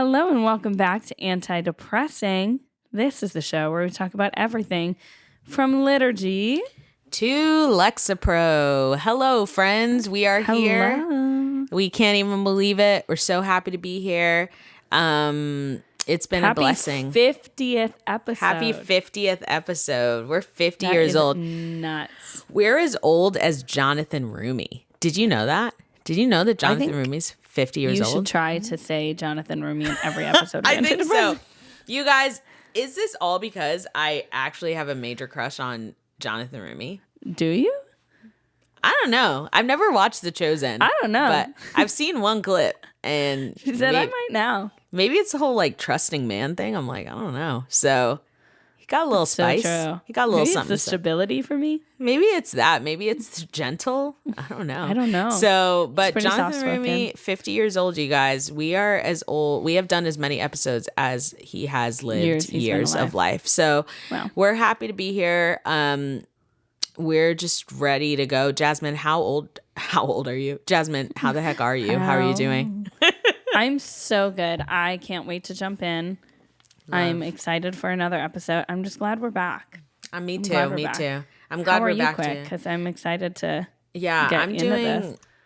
Hello and welcome back to Anti-Depressing. This is the show where we talk about everything from liturgy to Lexapro. Hello, friends. We are here. We can't even believe it. We're so happy to be here. It's been a blessing. 50th episode. Happy 50th episode. We're 50 years old. Nuts. We're as old as Jonathan Rumi. Did you know that? Did you know that Jonathan Rumi's 50 years old? You should try to say Jonathan Rumi in every episode. I think so. You guys, is this all because I actually have a major crush on Jonathan Rumi? Do you? I don't know. I've never watched The Chosen. I don't know. But I've seen one clip and she said I might now. Maybe it's the whole like trusting man thing. I'm like, I don't know. So he got a little spice. So he got a little maybe something. It's the stability for me. Maybe it's that. Maybe it's gentle. I don't know. I don't know. So, but Jonathan Rumi, 50 years old, you guys. We are as old. We have done as many episodes as he has lived years of life. So we're happy to be here. We're just ready to go. Jasmyn, how old are you? Jasmyn, how the heck are you? How are you doing? I'm so good. I can't wait to jump in. I'm excited for another episode. I'm just glad we're back. Me too. I'm glad we're back too. Because I'm excited to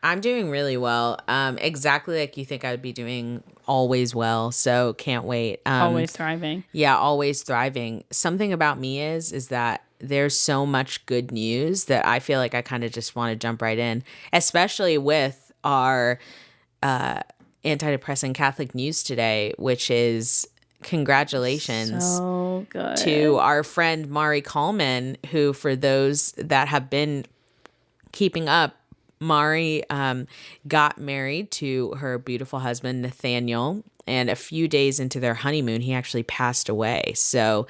I'm doing really well. Exactly like you think I would be doing. Always well. So can't wait. Always thriving. Yeah, always thriving. Something about me is that there's so much good news that I feel like I kind of just want to jump right in, especially with our antidepressant Catholic news today, which is congratulations to our friend Mari Kuhlman, who, for those that have been keeping up, Mari got married to her beautiful husband, Nathaniel, and a few days into their honeymoon, he actually passed away. So,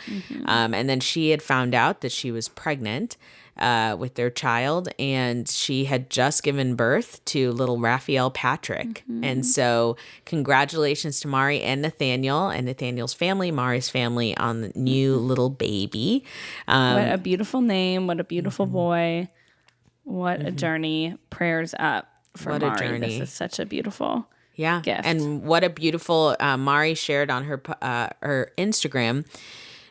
and then she had found out that she was pregnant with their child, and she had just given birth to little Raphael Patrick. And so congratulations to Mari and Nathaniel's family, Mari's family, on the new little baby. What a beautiful name. What a beautiful boy. What a journey. Prayers up for Mari. What a journey. This is such a beautiful gift. And what a beautiful, Mari shared on her Instagram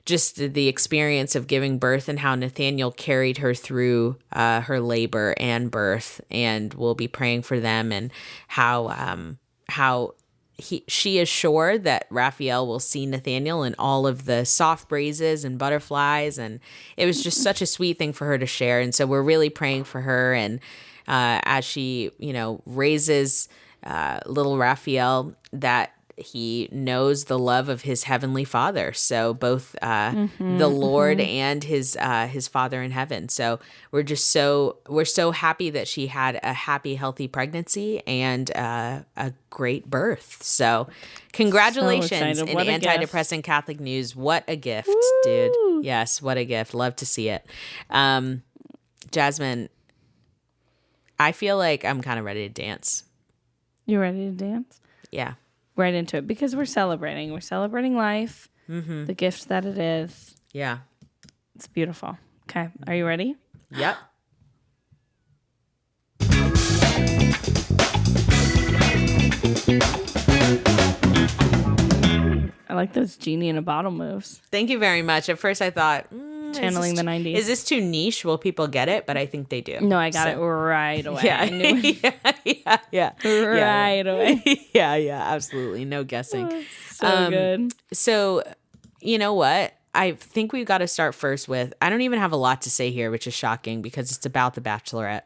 just the experience of giving birth and how Nathaniel carried her through her labor and birth, and we'll be praying for them, and how she is sure that Raphael will see Nathaniel in all of the soft braises and butterflies, and it was just such a sweet thing for her to share. And so we're really praying for her, and as she raises little Raphael, that he knows the love of his heavenly Father. So both the Lord and his Father in heaven. So we're so happy that she had a happy, healthy pregnancy and a great birth. So congratulations in antidepressant Catholic news. What a gift, dude. Yes, what a gift. Love to see it. Jasmyn, I feel like I'm kind of ready to dance. You ready to dance? Yeah. Right into it, because we're celebrating. We're celebrating life, the gift that it is. Yeah. It's beautiful. Okay. Are you ready? Yep. I like those genie in a bottle moves. Thank you very much. At first I thought, channeling the 90s. Is this too niche? Will people get it? But I think they do. No, I got it right away. Yeah. Right away. Yeah, absolutely. No guessing. So good. So, you know what? I think we've got to start first with, I don't even have a lot to say here, which is shocking because it's about the Bachelorette.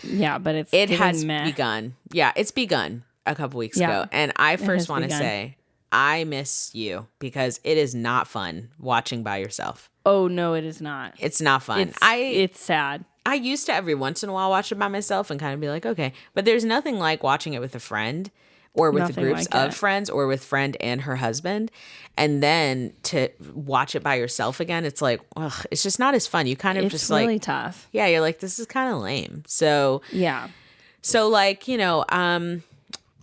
Yeah, but it has begun. Yeah, it's begun a couple weeks ago. And I first want to say, I miss you because it is not fun watching by yourself. Oh, no, it is not. It's not fun. It's sad. I used to every once in a while watch it by myself and kind of be like, okay. But there's nothing like watching it with a friend or with groups of friends or with friend and her husband. And then to watch it by yourself again, it's like, ugh, it's just not as fun. You kind of it's really tough. Yeah, you're like, this is kind of lame. So, yeah. So like,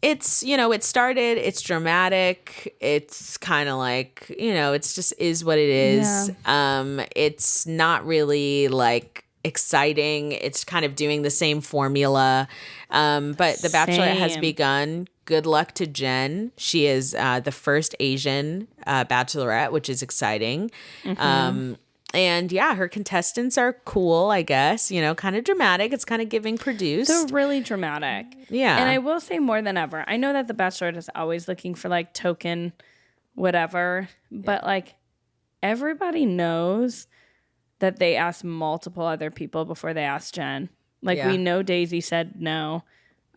it's, it started, it's dramatic. It's kind of like, it's just is what it is. Yeah. It's not really like exciting. It's kind of doing the same formula. But The Bachelorette has begun. good luck to Jen. She is the first Asian Bachelorette, which is exciting. And yeah, her contestants are cool, I guess, you know, kind of dramatic. It's kind of giving produced. They're really dramatic. Yeah. And I will say more than ever, I know that The Bachelorette is always looking for like token whatever, but like everybody knows that they asked multiple other people before they asked Jen. Like we know Daisy said no.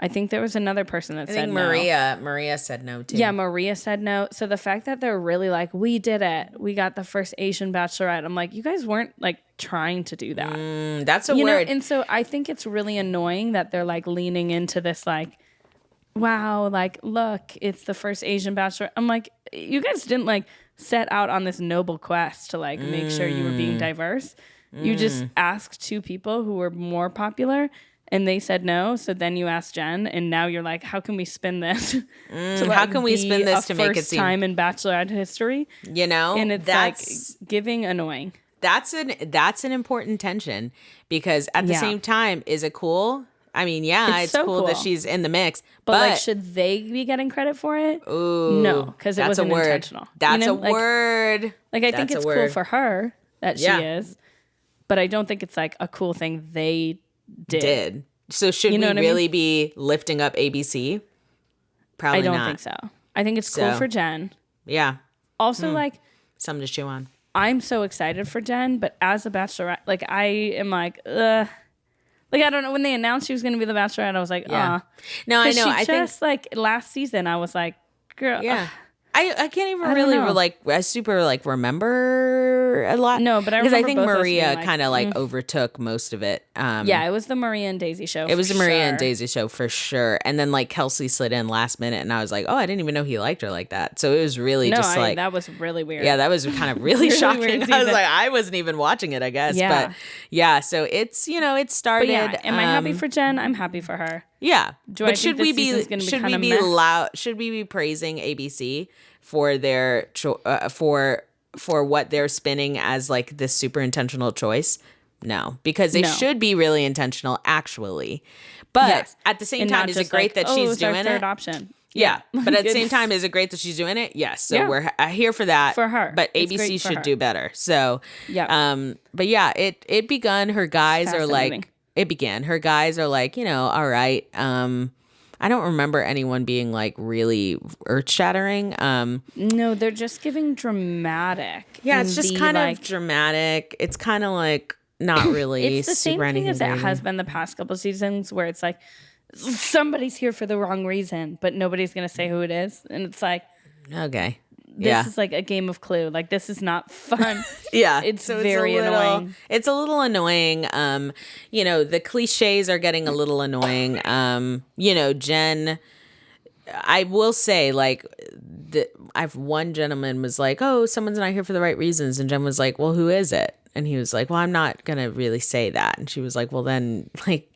I think there was another person that said no. Maria said no too. Yeah, Maria said no. So the fact that they're really like, we did it. We got the first Asian Bachelorette. I'm like, you guys weren't like trying to do that. That's a word. And so I think it's really annoying that they're like leaning into this like, wow, like, look, it's the first Asian Bachelorette. I'm like, you guys didn't like set out on this noble quest to like make sure you were being diverse. You just asked two people who were more popular and they said no. So then you asked Jen, and now you're like, how can we spin this? To, like, how can we spin this to make it first seem time in Bachelorette history? You know, and it's like giving annoying. That's an important tension because at the same time, is it cool? I mean, yeah, it's so cool that she's in the mix, but like, should they be getting credit for it? Ooh, no, because it wasn't intentional. That's a word. Like I think it's cool for her that she is, but I don't think it's like a cool thing they did. So should we really be lifting up ABC? Probably not. I don't think so. I think it's cool for Jen. Yeah. Also, like something to chew on. I'm so excited for Jen, but as a Bachelorette, like I am like, ugh. Like, I don't know, when they announced she was going to be the Bachelorette, I was like, ah. No, I know. I think like last season, I was like, girl. Yeah. I can't even really like super like remember a lot. No, but because I think Maria kind of like overtook most of it. Yeah, it was the Maria and Daisy show. It was the Maria and Daisy show for sure. And then like Kelsey slid in last minute, and I was like, oh, I didn't even know he liked her like that. So it was really that was really weird. Yeah, that was kind of really shocking. I was like, I wasn't even watching it, I guess. Yeah. But yeah, so it's it started. But yeah, am I happy for Jen? I'm happy for her. Yeah. But should we be praising ABC for their for what they're spinning as like this super intentional choice? No, because they should be really intentional actually. But at the same time, is it great that she's doing it? Third option. Yeah. But at the same time, is it great that she's doing it? Yes. So we're here for that. For her. But ABC should do better. So but yeah, it begun. Her guys are like her guys are like, all right. I don't remember anyone being like really earth-shattering. No, they're just giving dramatic. Yeah, it's just kind of dramatic. It's kind of like not really. It's the same thing as it has been the past couple seasons, where it's like somebody's here for the wrong reason, but nobody's gonna say who it is, and it's like, okay. This is like a game of Clue. Like, this is not fun. It's very annoying. It's a little annoying. The cliches are getting a little annoying. Jen, I will say, like, I've one gentleman was like, oh, someone's not here for the right reasons. And Jen was like, well, who is it? And he was like, well, I'm not going to really say that. And she was like, well, then, like,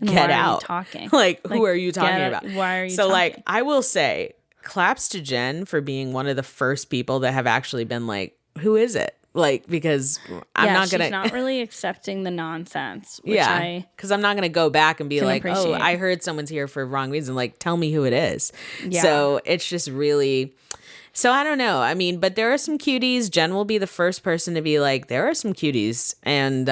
get out. Talking. Like, who are you talking about? Why are you talking? So, like, I will say, claps to Jen for being one of the first people that have actually been like, who is it? Like, because she's not really accepting the nonsense. Because I'm not gonna go back and be like, oh, I heard someone's here for wrong reason. Like, tell me who it is. Yeah. So it's just really. So I don't know. I mean, but there are some cuties. Jen will be the first person to be like, there are some cuties, and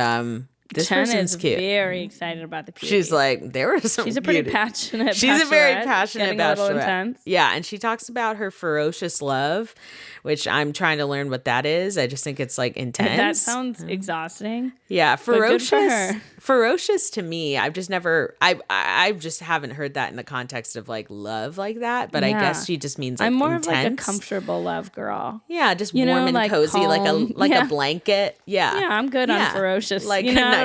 this Jen person's is cute. Very excited about the cuties. She's like, there were some. She's a pretty passionate. She's a very passionate Bachelorette. Intense. Yeah, and she talks about her ferocious love, which I'm trying to learn what that is. I just think it's like intense. That sounds exhausting. Yeah, ferocious. But good for her. Ferocious to me, I've just never. I just haven't heard that in the context of like love like that. But I guess she just means like I'm more intense. of like a comfortable love girl. Yeah, just warm and like cozy, calm. like a blanket. Yeah, yeah, I'm good on ferocious. Like a nice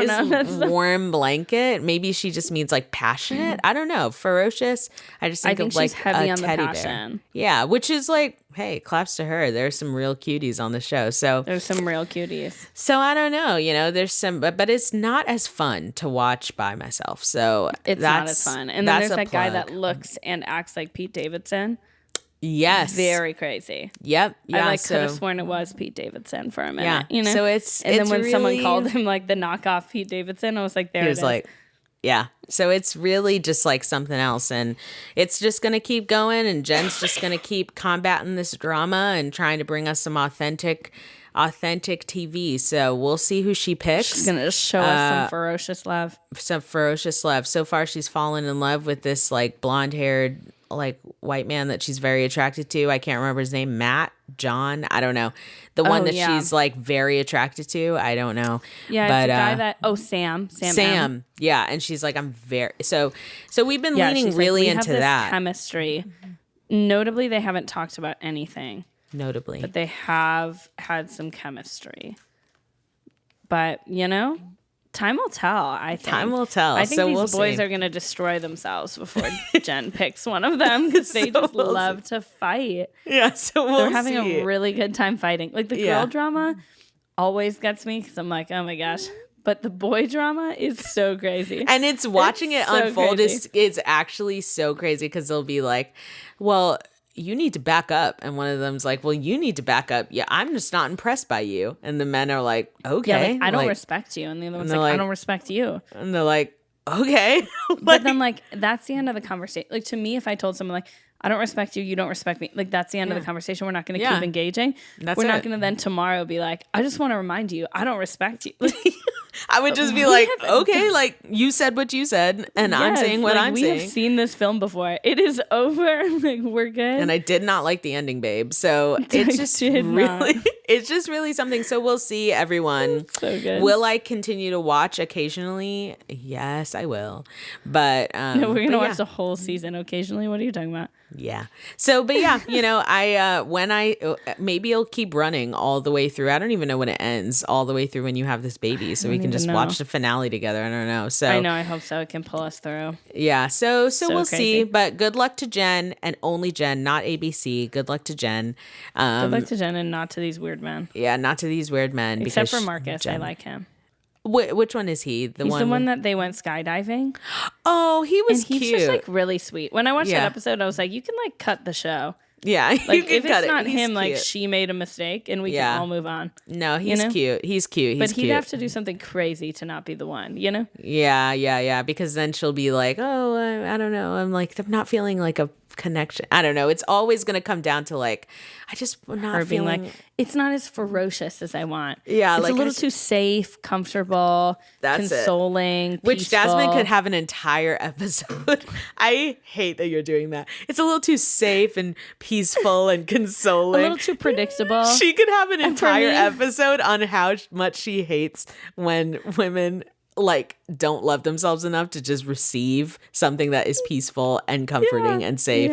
warm blanket. Maybe she just means like passionate. I don't know. Ferocious. I just think of like she's heavy a on the teddy passion. bear. Yeah, which is like, hey, claps to her. There's some real cuties on the show. So there's some real cuties. So I don't know. There's some, but it's not as fun to watch by myself. So it's not as fun. And then there's that guy that looks and acts like Pete Davidson. Yes. Very crazy. Yep. Yeah, I could have sworn it was Pete Davidson for a minute. Yeah. So then when someone called him like the knockoff Pete Davidson, I was like, there it is. Like, Yeah. So it's really just like something else. And it's just going to keep going. And Jen's just going to keep combating this drama and trying to bring us some authentic TV. So we'll see who she picks. She's going to show us some ferocious love. Some ferocious love. So far, she's fallen in love with this like blonde-haired like white man that she's very attracted to. I can't remember his name. Matt, John, I don't know. The one that she's like very attracted to. I don't know. Yeah, but, it's a guy that Sam. Sam. Yeah, and she's like, I'm very so we've been leaning really into that chemistry. Notably, they haven't talked about anything. Notably, but they have had some chemistry. But time will tell. I think time will tell. I think these boys are going to destroy themselves before Jen picks one of them because they just love to fight. Yeah, so they're having a really good time fighting. Like the girl drama always gets me because I'm like, oh my gosh. But the boy drama is so crazy. And it's watching it unfold is actually so crazy because they'll be like, well, you need to back up. And one of them's like, well, you need to back up. Yeah, I'm just not impressed by you. And the men are like, okay. Yeah, I don't respect you. And the other one's like, I don't respect you. And they're like, okay. But then that's the end of the conversation. Like to me, if I told someone like, I don't respect you, you don't respect me. Like that's the end of the conversation. We're not going to keep engaging. We're not going to then tomorrow be like, I just want to remind you, I don't respect you. I would just be like, okay, like you said what you said, and I'm saying what I'm saying. We have seen this film before. It is over. Like we're good. And I did not like the ending, babe. So it's just it's just really something. So we'll see, everyone. So good. Will I continue to watch occasionally? Yes, I will. But no, we're gonna watch the whole season occasionally. What are you talking about? Yeah. So, but yeah, maybe it'll keep running all the way through. I don't even know when it ends, all the way through when you have this baby. So we can just watch the finale together. I don't know. So I know. I hope so. It can pull us through. Yeah. So we'll see. But good luck to Jen and only Jen, not ABC. Good luck to Jen. Good luck to Jen and not to these weird men. Yeah, not to these weird men. Except for Marcus. I like him. Which one is he? He's the one that they went skydiving. Oh, he was cute. He's just like really sweet. When I watched that episode, I was like, you can like cut the show. Yeah, like if it's not him, like she made a mistake, and we can all move on. No, he's cute. He's cute. But he'd have to do something crazy to not be the one, Yeah. Because then she'll be like, oh, I don't know. I'm not feeling like a connection. I don't know. It's always going to come down to like, I just not feeling like it's not as ferocious as I want. Yeah, it's like a little too safe, comfortable, consoling, which Jasmyn could have an entire episode. I hate that you're doing that. It's a little too safe and peaceful and consoling. A little too predictable. She could have an entire episode on how much she hates when women like don't love themselves enough to just receive something that is peaceful and comforting and safe.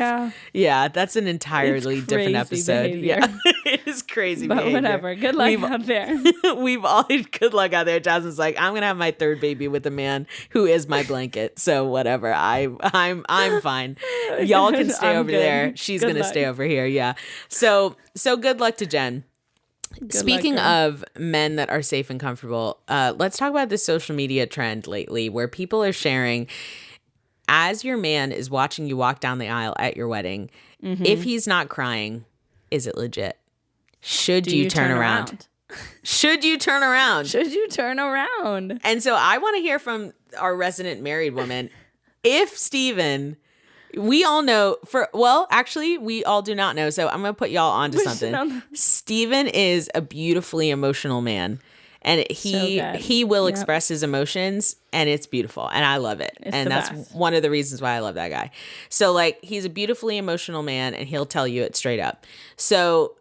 Yeah, that's an entirely different episode. Behavior. Yeah, it is crazy. But behavior. whatever. Good luck out there. We've all good luck out there. Jasmyn's like, I'm gonna have my third baby with a man who is my blanket. So whatever. I'm fine. Y'all can stay over there. She's gonna stay over here. Yeah. So good luck to Jen. Speaking of men that are safe and comfortable, let's talk about this social media trend lately where people are sharing, as your man is watching you walk down the aisle at your wedding, if he's not crying, is it legit? Should you turn around? Should you turn around? Should you turn around? And so I want to hear from our resident married woman. If Steven... We all know actually, we all do not know. So I'm going to put y'all onto something. Steven is a beautifully emotional man, and he will express his emotions, and it's beautiful, and I love it. And that's one of the reasons why I love that guy. So like, he's a beautifully emotional man, and he'll tell you it straight up. So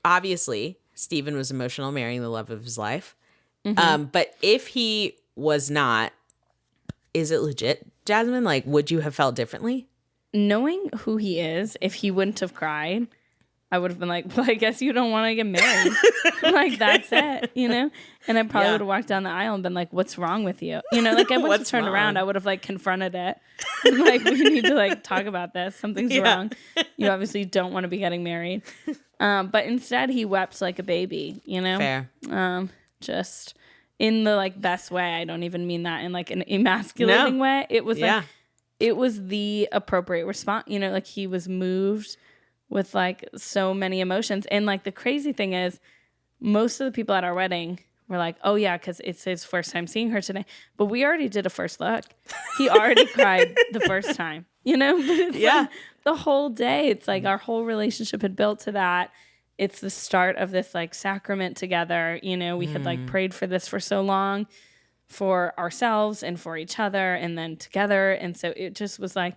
obviously, Steven was emotional, marrying the love of his life. But if he was not, is it legit, Jasmyn? Like, would you have felt differently? Knowing who he is, if he wouldn't have cried, I would have been like, well, I guess you don't want to get married. Like, that's it, And I probably would have walked down the aisle and been like, what's wrong with you? Like, I wouldn't have turned around. I would have, like, confronted it. Like, we need to, like, talk about this. Something's wrong. You obviously don't want to be getting married. But instead, he wept like a baby, Fair. Just in the, like, best way. I don't even mean that in, like, an emasculating way. It was, like... It was the appropriate response, like he was moved with like so many emotions. And like the crazy thing is most of the people at our wedding we're like, oh yeah, because it's his first time seeing her today. But we already did a first look. He already cried the first time, you know? But it's like the whole day. It's like our whole relationship had built to that. It's the start of this like sacrament together. You know, we had like prayed for this for so long for ourselves and for each other and then together. And so it just was like,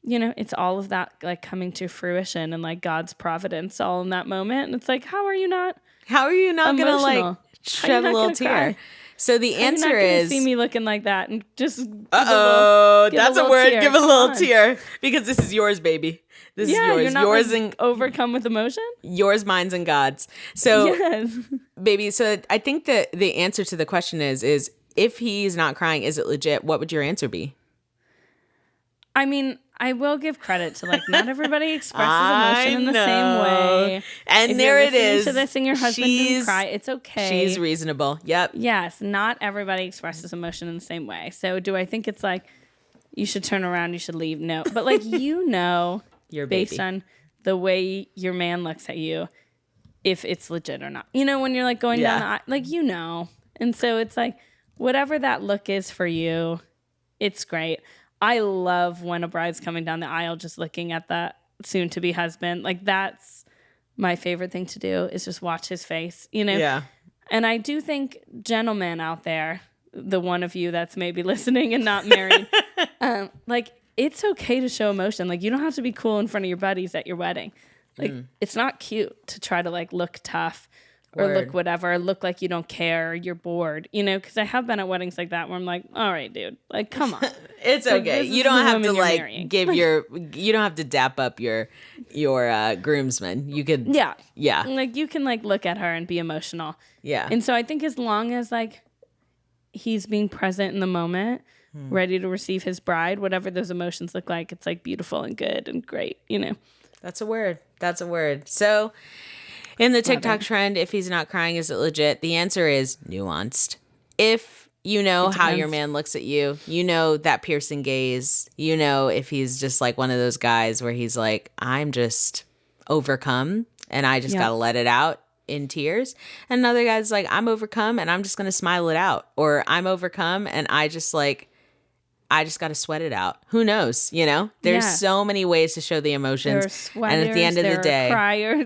you know, it's all of that like coming to fruition and like God's providence all in that moment. And it's like, how are you not going to like shed a little tear? Cry? So the answer is, see me looking like that and just that's a word. Tear. Give a little tear because this is yours, baby. This is yours. You're not yours like, and overcome with emotion. Yours, mine's, and God's. So, baby. So I think that the answer to the question is if he's not crying, is it legit? What would your answer be? I mean, I will give credit to like not everybody expresses emotion in the same way. And if there you're it is. To this and your husband didn't cry, it's okay. She's reasonable. Yep. Yes, not everybody expresses emotion in the same way. So do I think it's like you should turn around, you should leave? No, but like your based baby. on the way your man looks at you, if it's legit or not. You know, when you're like going down the aisle, like and so it's like whatever that look is for you, it's great. I love when a bride's coming down the aisle just looking at that soon-to-be husband. Like, that's my favorite thing to do is just watch his face, you know? Yeah. And I do think gentlemen out there, the one of you that's maybe listening and not married, like, it's okay to show emotion. Like, you don't have to be cool in front of your buddies at your wedding. Like, it's not cute to try to, like, look tough or look whatever, look like you don't care, you're bored, you know? Because I have been at weddings like that where I'm like, all right, dude, like, come on. It's okay. You don't have to like give you don't have to dap up your groomsmen. You could yeah. Like you can like look at her and be emotional. Yeah. And so I think as long as like he's being present in the moment, ready to receive his bride, whatever those emotions look like, it's like beautiful and good and great, you know. That's a word. So in the TikTok trend, if he's not crying, is it legit? The answer is nuanced. If you know how your man looks at you, you know that piercing gaze, you know if he's just like one of those guys where he's like, I'm just overcome and I just got to let it out in tears. And another guy's like, I'm overcome and I'm just going to smile it out. Or I'm overcome and I just got to sweat it out. Who knows? You know, there's so many ways to show the emotions. And at the end of the day,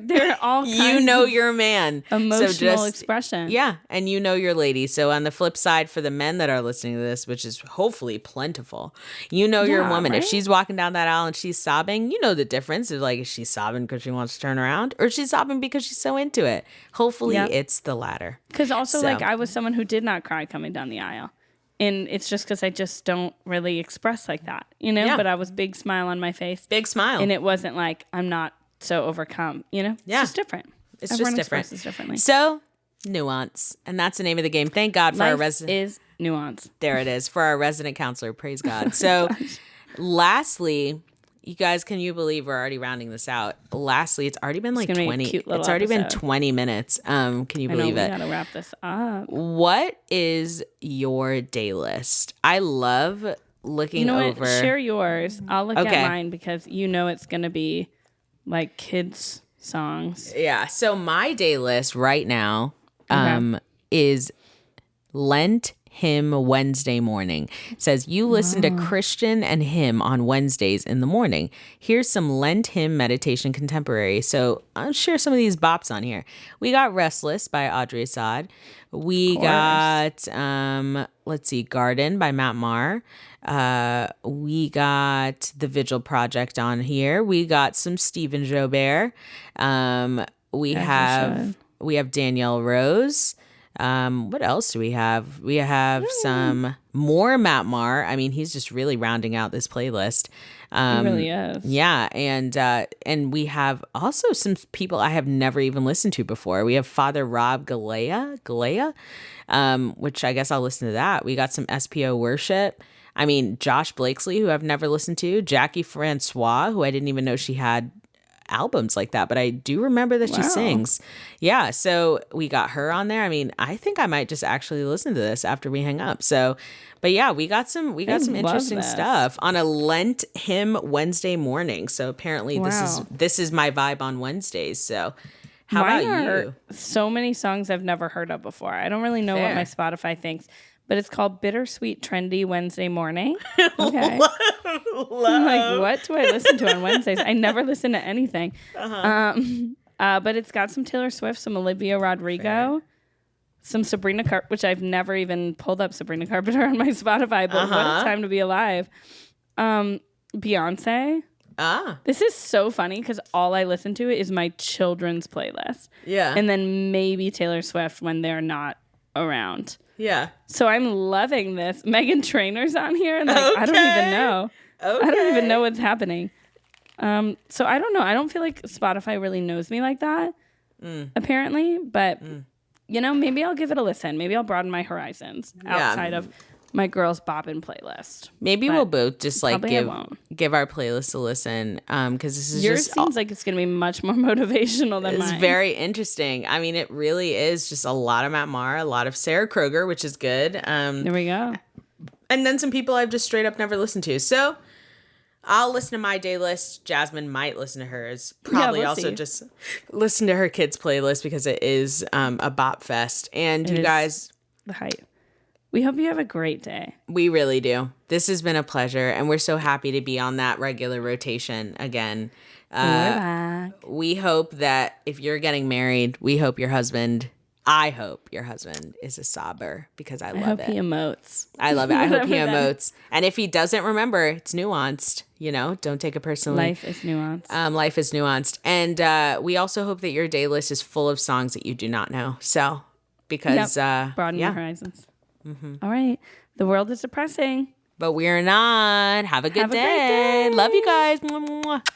there are all kinds you're a man. Emotional expression. Yeah. And you know your lady. So on the flip side, for the men that are listening to this, which is hopefully plentiful, you're a woman. Right? If she's walking down that aisle and she's sobbing, you know the difference. It's like, is she sobbing because she wants to turn around or is she sobbing because she's so into it? Hopefully it's the latter. Because also like I was someone who did not cry coming down the aisle. And it's just because I just don't really express like that, you know? Yeah. But I was big smile on my face. Big smile. And it wasn't like I'm not so overcome, you know? Yeah. It's just different. Everyone expresses differently. So, nuance. And that's the name of the game. Thank God for our resident. Is nuance. There it is. For our resident counselor. Praise God. So, lastly, you guys, can you believe we're already rounding this out? Lastly, it's already been like 20. It's already been 20 minutes. Can you believe it? We gotta wrap this up. What is your day list? I love looking over. What? Share yours. I'll look at mine because you know it's gonna be like kids songs. Yeah. So my day list right now is Lent Hymn Wednesday morning. It says you listen to Christian and hymn on Wednesdays in the morning. Here's some Lent hymn meditation contemporary. So I'll share some of these bops on here. We got Restless by Audrey Assad. We got Garden by Matt Maher. We got The Vigil Project on here. We got some Stephen Joubert. We have Danielle Rose. What else do we have? We have some more Matt Maher. I mean, he's just really rounding out this playlist. He really is. Yeah, and we have also some people I have never even listened to before. We have Father Rob Galea, which I guess I'll listen to that. We got some SPO Worship. I mean, Josh Blakesley, who I've never listened to. Jackie Francois, who I didn't even know she had albums like that, but I do remember that she sings. Yeah, so we got her on there. I mean, I think I might just actually listen to this after we hang up. So, but yeah, we got some interesting stuff on a Lent hymn Wednesday morning. So apparently this is my vibe on Wednesdays. So How Mine about are you? so many songs I've never heard of before. I don't really know what my Spotify thinks, but it's called Bittersweet Trendy Wednesday Morning. Okay. I'm like, what do I listen to on Wednesdays? I never listen to anything. But it's got some Taylor Swift, some Olivia Rodrigo, some Sabrina Carpenter, which I've never even pulled up Sabrina Carpenter on my Spotify, but what a time to be alive. Beyonce. This is so funny because all I listen to is my children's playlist. Yeah. And then maybe Taylor Swift when they're not around. Yeah. So I'm loving this. Meghan Trainor's on here. And I don't even know. Okay. I don't even know what's happening. So I don't know. I don't feel like Spotify really knows me like that, apparently. But, maybe I'll give it a listen. Maybe I'll broaden my horizons outside of my girls bopping playlist. Maybe we'll both just give our playlist a listen, because this is yours seems like it's gonna be much more motivational than mine. It's very interesting. I mean, it really is just a lot of Matt Maher, a lot of Sarah Kroger, which is good. There we go. And then some people I've just straight up never listened to. So I'll listen to my day list. Jasmyn might listen to hers. Probably also just listen to her kids' playlist because it is a bop fest. And you guys, the hype. We hope you have a great day. We really do. This has been a pleasure, and we're so happy to be on that regular rotation again. We're back. We hope that if you're getting married, I hope your husband is a sobber, because I love it. I hope he emotes. I love it. I hope he emotes. And if he doesn't remember, it's nuanced. Don't take it personally. Life is nuanced. Life is nuanced. And we also hope that your day list is full of songs that you do not know. So, because... broaden your horizons. All right. The world is depressing. But we're not. Have a good day. Great day. Love you guys. Mwah, mwah.